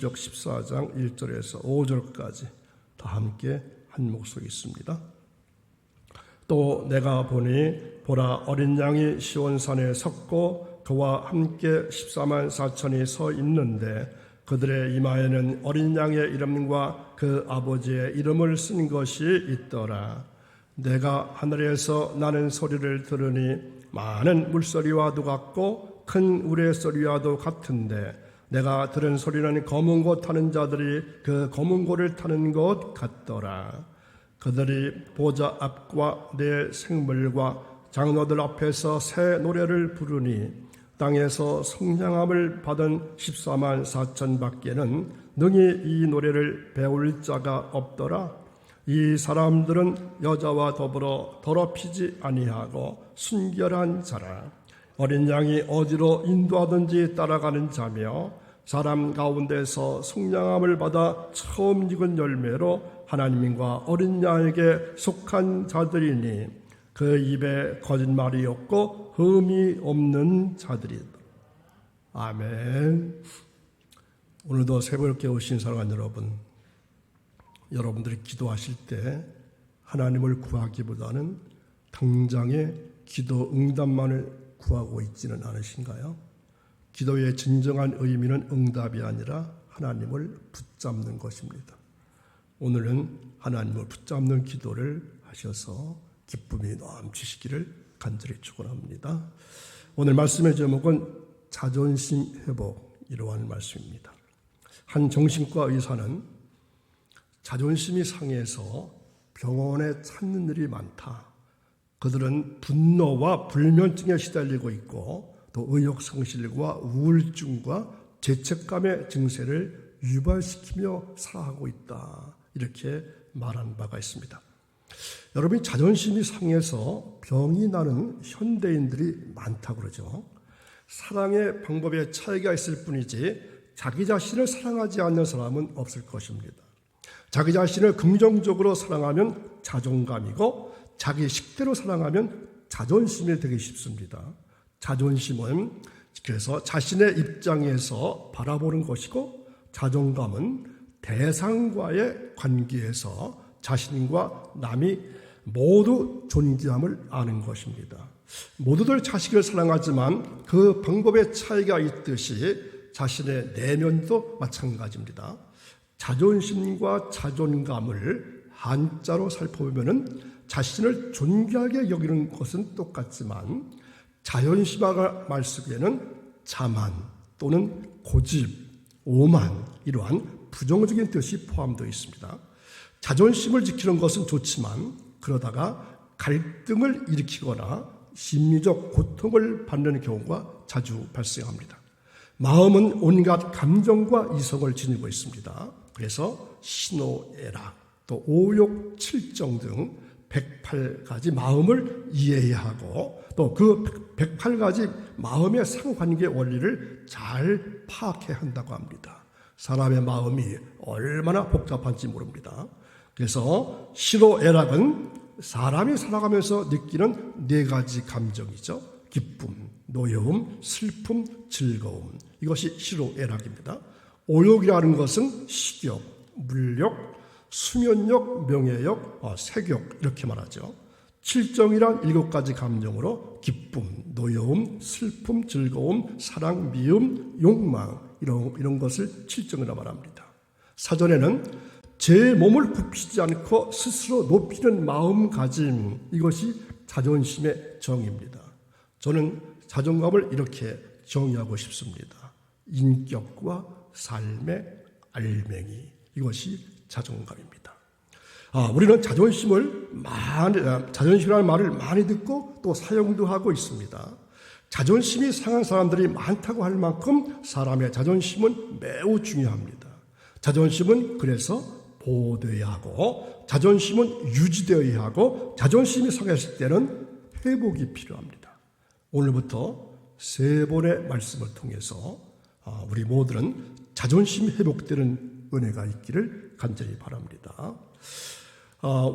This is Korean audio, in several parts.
역 14장 1절에서 5절까지 다 함께 한 목소리 있습니다. 또 내가 보니 보라 어린 양이 시온산에 섰고 그와 함께 14만 4천이 서 있는데 그들의 이마에는 어린 양의 이름과 그 아버지의 이름을 쓴 것이 있더라. 내가 하늘에서 나는 소리를 들으니 많은 물소리와도 같고 큰 우레소리와도 같은데 내가 들은 소리는 검은 고 타는 자들이 그 검은 고를 타는 것 같더라. 그들이 보좌 앞과 내 생물과 장로들 앞에서 새 노래를 부르니 땅에서 성량함을 받은 14만 4천 밖에는 능히 이 노래를 배울 자가 없더라. 이 사람들은 여자와 더불어 더럽히지 아니하고 순결한 자라. 어린 양이 어디로 인도하든지 따라가는 자며 사람 가운데서 속량함을 받아 처음 익은 열매로 하나님과 어린 양에게 속한 자들이니 그 입에 거짓말이 없고 흠이 없는 자들이다. 아멘. 오늘도 새벽에 오신 사랑하는 여러분, 여러분들이 기도하실 때 하나님을 구하기보다는 당장의 기도 응답만을 구하고 있지는 않으신가요? 기도의 진정한 의미는 응답이 아니라 하나님을 붙잡는 것입니다. 오늘은 하나님을 붙잡는 기도를 하셔서 기쁨이 넘치시기를 간절히 축원합니다. 오늘 말씀의 제목은 자존심 회복이라고 하는 말씀입니다. 한 정신과 의사는 자존심이 상해서 병원에 찾는 일이 많다. 그들은 분노와 불면증에 시달리고 있고 또 의욕상실과 우울증과 죄책감의 증세를 유발시키며 살아가고 있다. 이렇게 말한 바가 있습니다. 여러분이 자존심이 상해서 병이 나는 현대인들이 많다고 그러죠. 사랑의 방법에 차이가 있을 뿐이지 자기 자신을 사랑하지 않는 사람은 없을 것입니다. 자기 자신을 긍정적으로 사랑하면 자존감이고 자기 식대로 사랑하면 자존심이 되기 쉽습니다. 자존심은 그래서 자신의 입장에서 바라보는 것이고 자존감은 대상과의 관계에서 자신과 남이 모두 존귀함을 아는 것입니다. 모두들 자식을 사랑하지만 그 방법의 차이가 있듯이 자신의 내면도 마찬가지입니다. 자존심과 자존감을 한자로 살펴보면 자신을 존귀하게 여기는 것은 똑같지만 자존심과 말 속에는 자만 또는 고집, 오만 이러한 부정적인 뜻이 포함되어 있습니다. 자존심을 지키는 것은 좋지만 그러다가 갈등을 일으키거나 심리적 고통을 받는 경우가 자주 발생합니다. 마음은 온갖 감정과 이성을 지니고 있습니다. 그래서 신호애락, 또 오욕, 칠정 등 108가지 마음을 이해해야 하고 또 그 108가지 마음의 상관계 원리를 잘 파악해야 한다고 합니다. 사람의 마음이 얼마나 복잡한지 모릅니다. 그래서 시로애락은 사람이 살아가면서 느끼는 4가지 감정이죠. 기쁨, 노여움, 슬픔, 즐거움. 이것이 시로애락입니다. 오욕이라는 것은 식욕, 물욕, 수면욕, 명예욕, 색욕 이렇게 말하죠. 칠정이란 7가지 감정으로 기쁨, 노여움, 슬픔, 즐거움, 사랑, 미움, 욕망 이런 것을 칠정이라 말합니다. 사전에는 제 몸을 굽히지 않고 스스로 높이는 마음가짐 이것이 자존심의 정의입니다. 저는 자존감을 이렇게 정의하고 싶습니다. 인격과 삶의 알맹이 이것이 자존감입니다. 우리는 자존심이라는 말을 많이 듣고 또 사용도 하고 있습니다. 자존심이 상한 사람들이 많다고 할 만큼 사람의 자존심은 매우 중요합니다. 자존심은 그래서 보호되어야 하고 자존심은 유지되어야 하고 자존심이 상했을 때는 회복이 필요합니다. 오늘부터 3번의 말씀을 통해서 우리 모두는 자존심이 회복되는 은혜가 있기를 간절히 바랍니다.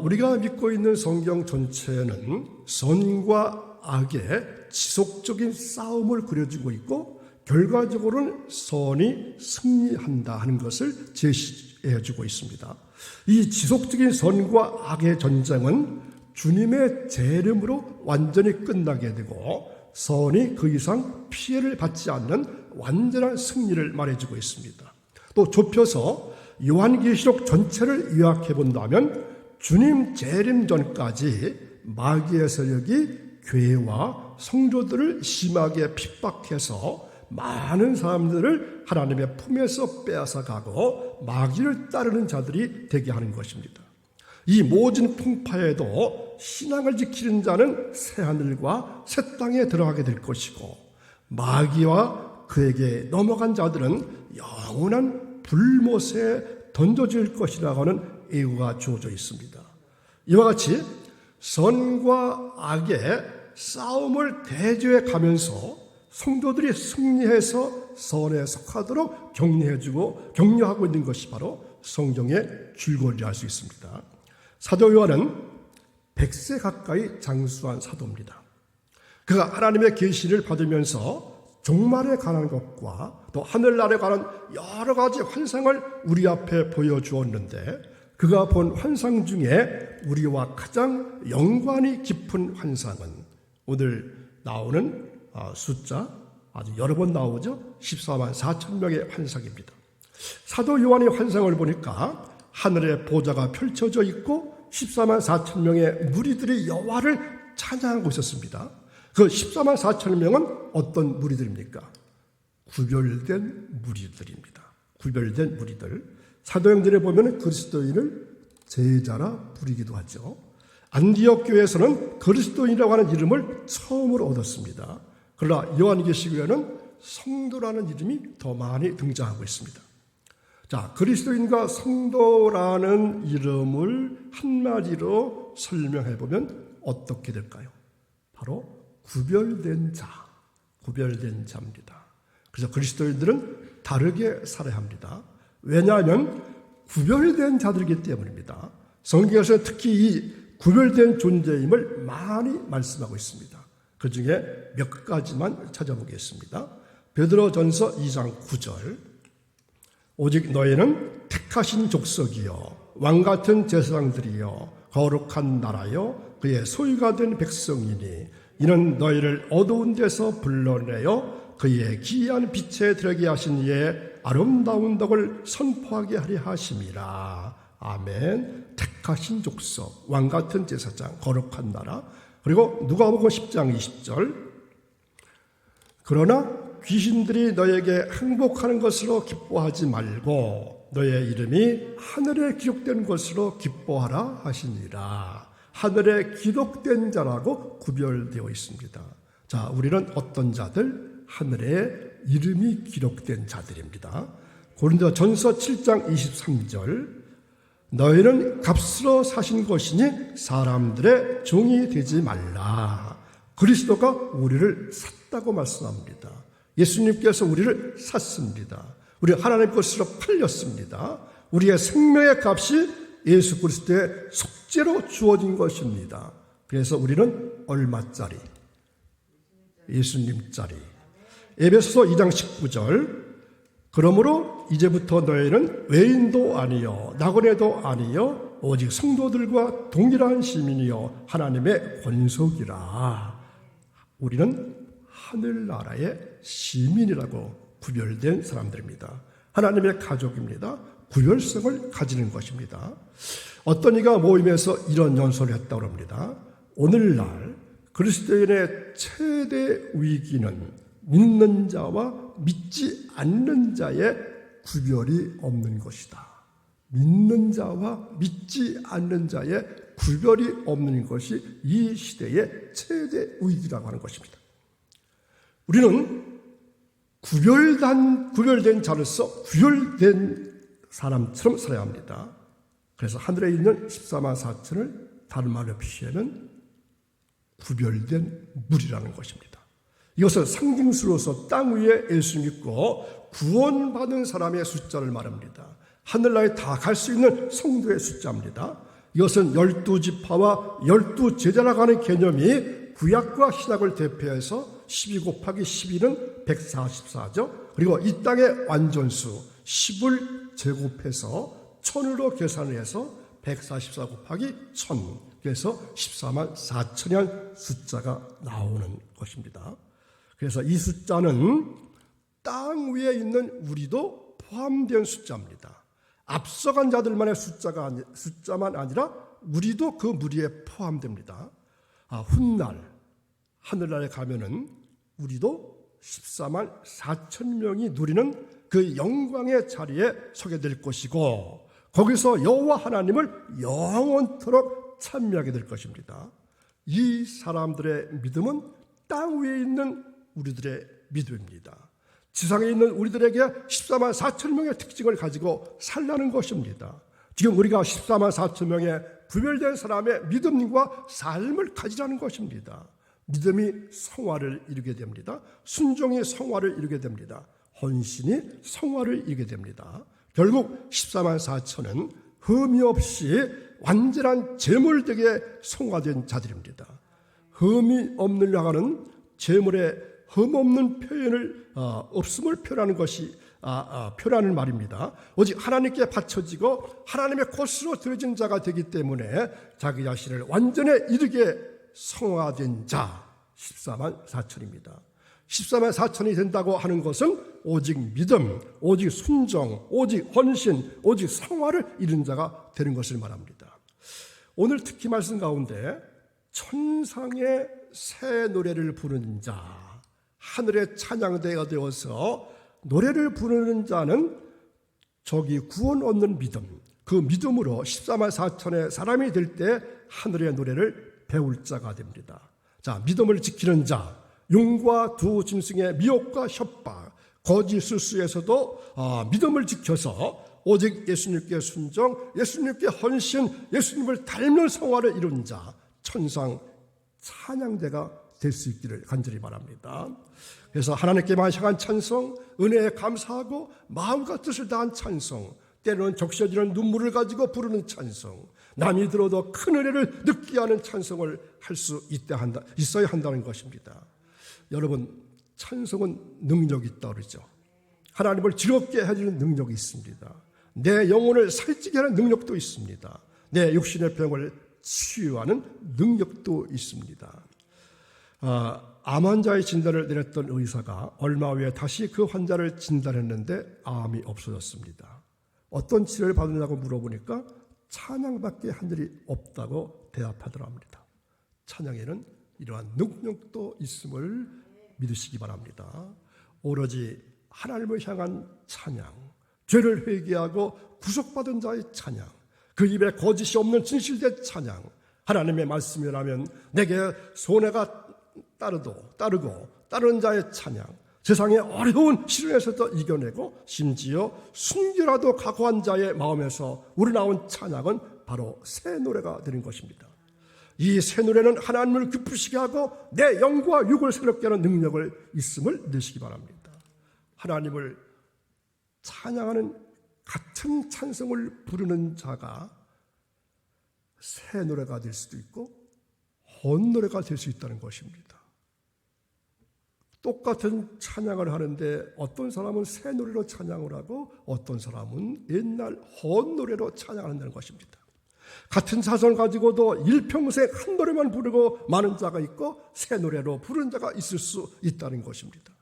우리가 믿고 있는 성경 전체는 선과 악의 지속적인 싸움을 그려지고 있고 결과적으로는 선이 승리한다 하는 것을 제시해 주고 있습니다. 이 지속적인 선과 악의 전쟁은 주님의 재림으로 완전히 끝나게 되고 선이 그 이상 피해를 받지 않는 완전한 승리를 말해주고 있습니다. 또 좁혀서 요한계시록 전체를 요약해 본다면 주님 재림 전까지 마귀의 세력이 교회와 성도들을 심하게 핍박해서 많은 사람들을 하나님의 품에서 빼앗아가고 마귀를 따르는 자들이 되게 하는 것입니다. 이 모진 풍파에도 신앙을 지키는 자는 새하늘과 새 땅에 들어가게 될 것이고 마귀와 그에게 넘어간 자들은 영원한 불못에 던져질 것이라고 하는 예고가 주어져 있습니다. 이와 같이 선과 악의 싸움을 대조해 가면서 성도들이 승리해서 선에 속하도록 격려하고 있는 것이 바로 성경의 줄거리를 알 수 있습니다. 사도 요한은 100세 가까이 장수한 사도입니다. 그가 하나님의 계시를 받으면서 종말에 관한 것과 또 하늘나라에 관한 여러 가지 환상을 우리 앞에 보여주었는데 그가 본 환상 중에 우리와 가장 연관이 깊은 환상은 오늘 나오는 숫자 아주 여러 번 나오죠. 14만 4천 명의 환상입니다. 사도 요한의 환상을 보니까 하늘에 보좌가 펼쳐져 있고 14만 4천 명의 무리들이 여호와를 찬양하고 있었습니다. 그 14만 4천 명은 어떤 무리들입니까? 구별된 무리들입니다. 구별된 무리들. 사도행전에 보면 그리스도인을 제자라 부르기도 하죠. 안디옥 교회에서는 그리스도인이라고 하는 이름을 처음으로 얻었습니다. 그러나 요한계시록에는 성도라는 이름이 더 많이 등장하고 있습니다. 자, 그리스도인과 성도라는 이름을 한마디로 설명해 보면 어떻게 될까요? 바로 구별된 자, 구별된 자입니다. 그래서 그리스도인들은 다르게 살아야 합니다. 왜냐하면 구별된 자들이기 때문입니다. 성경에서 특히 이 구별된 존재임을 많이 말씀하고 있습니다. 그 중에 몇 가지만 찾아보겠습니다. 베드로전서 2장 9절 오직 너희는 택하신 족속이요 왕같은 제사장들이요 거룩한 나라요 그의 소유가 된 백성이니 이는 너희를 어두운 데서 불러내어 그의 기이한 빛에 들어가게 하신 이의 아름다운 덕을 선포하게 하려 하심이라. 아멘. 택하신 족속, 왕같은 제사장, 거룩한 나라. 그리고 누가복음 10장 20절 그러나 귀신들이 너에게 항복하는 것으로 기뻐하지 말고 너의 이름이 하늘에 기록된 것으로 기뻐하라 하시니라. 하늘에 기록된 자라고 구별되어 있습니다. 자, 우리는 어떤 자들? 하늘에 이름이 기록된 자들입니다. 고린도전서 7장 23절 너희는 값으로 사신 것이니 사람들의 종이 되지 말라. 그리스도가 우리를 샀다고 말씀합니다. 예수님께서 우리를 샀습니다. 우리 하나님 것으로 팔렸습니다. 우리의 생명의 값이 예수 그리스도의 속죄로 주어진 것입니다. 그래서 우리는 얼마짜리? 예수님짜리. 에베소서 2장 19절 그러므로 이제부터 너희는 외인도 아니요 나그네도 아니요 오직 성도들과 동일한 시민이요 하나님의 권속이라. 우리는 하늘나라의 시민이라고 구별된 사람들입니다. 하나님의 가족입니다. 구별성을 가지는 것입니다. 어떤 이가 모임에서 이런 연설을 했다고 합니다. 오늘날 그리스도인의 최대 위기는 믿는 자와 믿지 않는 자의 구별이 없는 것이다. 믿는 자와 믿지 않는 자의 구별이 없는 것이 이 시대의 최대 위기라고 하는 것입니다. 우리는 구별된 자로서 구별된 사람처럼 살아야 합니다. 그래서 하늘에 있는 14만 4천을 다른 말로 표시하면 구별된 무리라는 것입니다. 이것은 상징수로서 땅 위에 예수 믿고 구원받은 사람의 숫자를 말합니다. 하늘나라에 다 갈 수 있는 성도의 숫자입니다. 이것은 12지파와 12제자라고 하는 개념이 구약과 신약을 대표해서 12 곱하기 12는 144죠. 그리고 이 땅의 완전수 10을 제곱해서 1000으로 계산을 해서 144 곱하기 1000, 그래서 14만 4천이라는 숫자가 나오는 것입니다. 그래서 이 숫자는 땅 위에 있는 우리도 포함된 숫자입니다. 앞서간 자들만의 숫자만 아니라 우리도 그 무리에 포함됩니다. 훗날 하늘나라에 가면은 우리도 14만 4천 명이 누리는 그 영광의 자리에 서게 될 것이고, 거기서 여호와 하나님을 영원토록 찬미하게 될 것입니다. 이 사람들의 믿음은 땅 위에 있는 우리들의 믿음입니다. 지상에 있는 우리들에게 14만 4천 명의 특징을 가지고 살라는 것입니다. 지금 우리가 14만 4천 명의 구별된 사람의 믿음과 삶을 가지라는 것입니다. 믿음이 성화를 이루게 됩니다. 순종이 성화를 이루게 됩니다. 헌신이 성화를 이루게 됩니다. 결국 14만 4천은 흠이 없이 완전한 제물되게 성화된 자들입니다. 흠이 없는 양은 제물에 흠 없는 표현을 없음을 표현하는 것이 표현하는 말입니다. 오직 하나님께 바쳐지고 하나님의 것으로 드려진 자가 되기 때문에 자기 자신을 완전에 이르게 성화된 자 14만 4천입니다. 14만 4천이 된다고 하는 것은 오직 믿음, 오직 순종, 오직 헌신, 오직 성화를 이룬 자가 되는 것을 말합니다. 오늘 특히 말씀 가운데 천상의 새 노래를 부르는 자, 하늘의 찬양대가 되어서 노래를 부르는 자는 저기 구원 얻는 믿음, 그 믿음으로 14만 4천의 사람이 될 때 하늘의 노래를 배울 자가 됩니다. 자, 믿음을 지키는 자, 용과 두 짐승의 미혹과 협박, 거짓 술수에서도 믿음을 지켜서 오직 예수님께 순종, 예수님께 헌신, 예수님을 닮는 성화를 이룬 자, 천상 찬양대가 될 수 있기를 간절히 바랍니다. 그래서 하나님께만 향한 찬송, 은혜에 감사하고 마음과 뜻을 다한 찬송, 때로는 적셔지는 눈물을 가지고 부르는 찬송, 남이 들어도 큰 은혜를 느끼게 하는 찬송을 할 수 있어야 한다는 것입니다. 여러분, 찬송은 능력이 있다고 그러죠. 하나님을 즐겁게 해주는 능력이 있습니다. 내 영혼을 살찌게 하는 능력도 있습니다. 내 육신의 병을 치유하는 능력도 있습니다. 암 환자의 진단을 내렸던 의사가 얼마 후에 다시 그 환자를 진단했는데 암이 없어졌습니다. 어떤 치료를 받느냐고 물어보니까 찬양밖에 한 일이 없다고 대답하더라 합니다. 찬양에는 이러한 능력도 있음을 믿으시기 바랍니다. 오로지 하나님을 향한 찬양, 죄를 회개하고 구속받은 자의 찬양, 그 입에 거짓이 없는 진실된 찬양, 하나님의 말씀이라면 내게 손해가 따르고 따르는 자의 찬양, 세상의 어려운 시련에서도 이겨내고 심지어 순교라도 각오한 자의 마음에서 우러나온 찬양은 바로 새 노래가 되는 것입니다. 이 새 노래는 하나님을 기쁘시게 하고 내 영과 육을 새롭게 하는 능력을 있음을 믿으시기 바랍니다. 하나님을 찬양하는 같은 찬송을 부르는 자가 새 노래가 될 수도 있고 헛 노래가 될 수 있다는 것입니다. 똑같은 찬양을 하는데 어떤 사람은 새 노래로 찬양을 하고 어떤 사람은 옛날 헛 노래로 찬양한다는 것입니다. 같은 사성을 가지고도 일평생 한 노래만 부르고 많은 자가 있고 새 노래로 부르는 자가 있을 수 있다는 것입니다.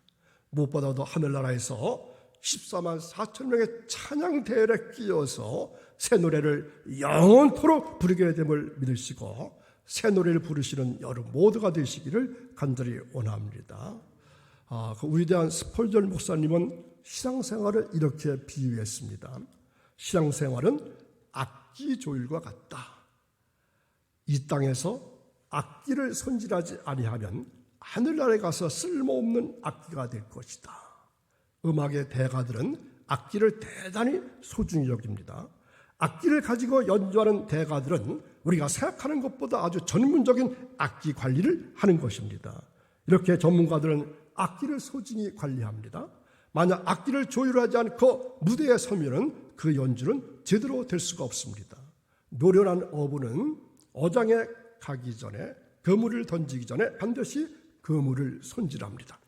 무엇보다도 하늘나라에서 14만 4천 명의 찬양 대열에 끼어서 새 노래를 영원토록 부르게 됨을 믿으시고 새 노래를 부르시는 여러분 모두가 되시기를 간절히 원합니다. 그 위대한 스펄전 목사님은 신앙생활을 이렇게 비유했습니다. 신앙생활은 악기 조율과 같다. 이 땅에서 악기를 손질하지 아니하면 하늘나라에 가서 쓸모없는 악기가 될 것이다. 음악의 대가들은 악기를 대단히 소중히 여깁니다. 악기를 가지고 연주하는 대가들은 우리가 생각하는 것보다 아주 전문적인 악기 관리를 하는 것입니다. 이렇게 전문가들은 악기를 소중히 관리합니다. 만약 악기를 조율하지 않고 무대에 서면은 그 연주는 제대로 될 수가 없습니다. 노련한 어부는 어장에 가기 전에 그물을 던지기 전에 반드시 그물을 손질합니다.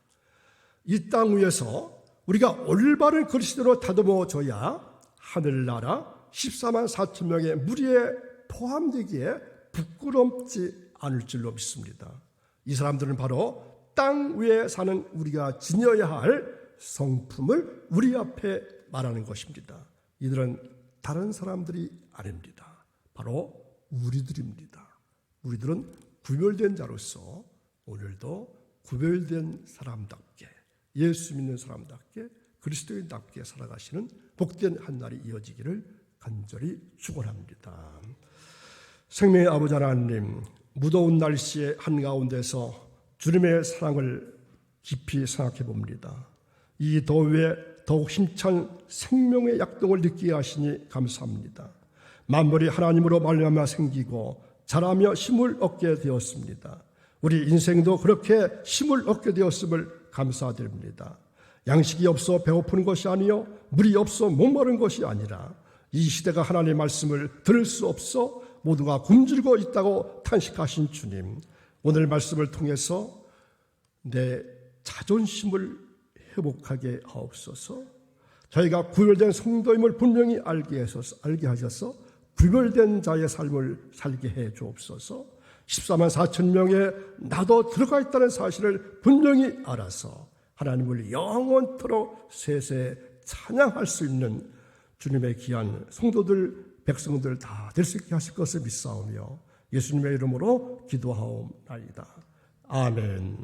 이 땅 위에서 우리가 올바른 그리스도로 다듬어져야 하늘나라 14만 4천 명의 무리에 포함되기에 부끄럽지 않을 줄로 믿습니다. 이 사람들은 바로 땅 위에 사는 우리가 지녀야 할 성품을 우리 앞에 말하는 것입니다. 이들은 다른 사람들이 아닙니다. 바로 우리들입니다. 우리들은 구별된 자로서 오늘도 구별된 사람답게, 예수 믿는 사람답게, 그리스도인답게 살아가시는 복된 한 날이 이어지기를 간절히 축원합니다. 생명의 아버지 하나님, 무더운 날씨의 한가운데서 주님의 사랑을 깊이 생각해 봅니다. 이 더위에 더욱 힘찬 생명의 약동을 느끼게 하시니 감사합니다. 만물이 하나님으로 말미암아 생기고 자라며 힘을 얻게 되었습니다. 우리 인생도 그렇게 힘을 얻게 되었음을 감사드립니다. 양식이 없어 배고픈 것이 아니요 물이 없어 목마른 것이 아니라 이 시대가 하나님의 말씀을 들을 수 없어 모두가 굶주리고 있다고 탄식하신 주님, 오늘 말씀을 통해서 내 자존심을 회복하게 하옵소서. 저희가 구별된 성도임을 분명히 알게 하셔서 구별된 자의 삶을 살게 해 주옵소서. 14만 4천 명에 나도 들어가 있다는 사실을 분명히 알아서 하나님을 영원토록 세세 찬양할 수 있는 주님의 귀한 성도들, 백성들 다 될 수 있게 하실 것을 믿사오며 예수님의 이름으로 기도하옵나이다. 아멘.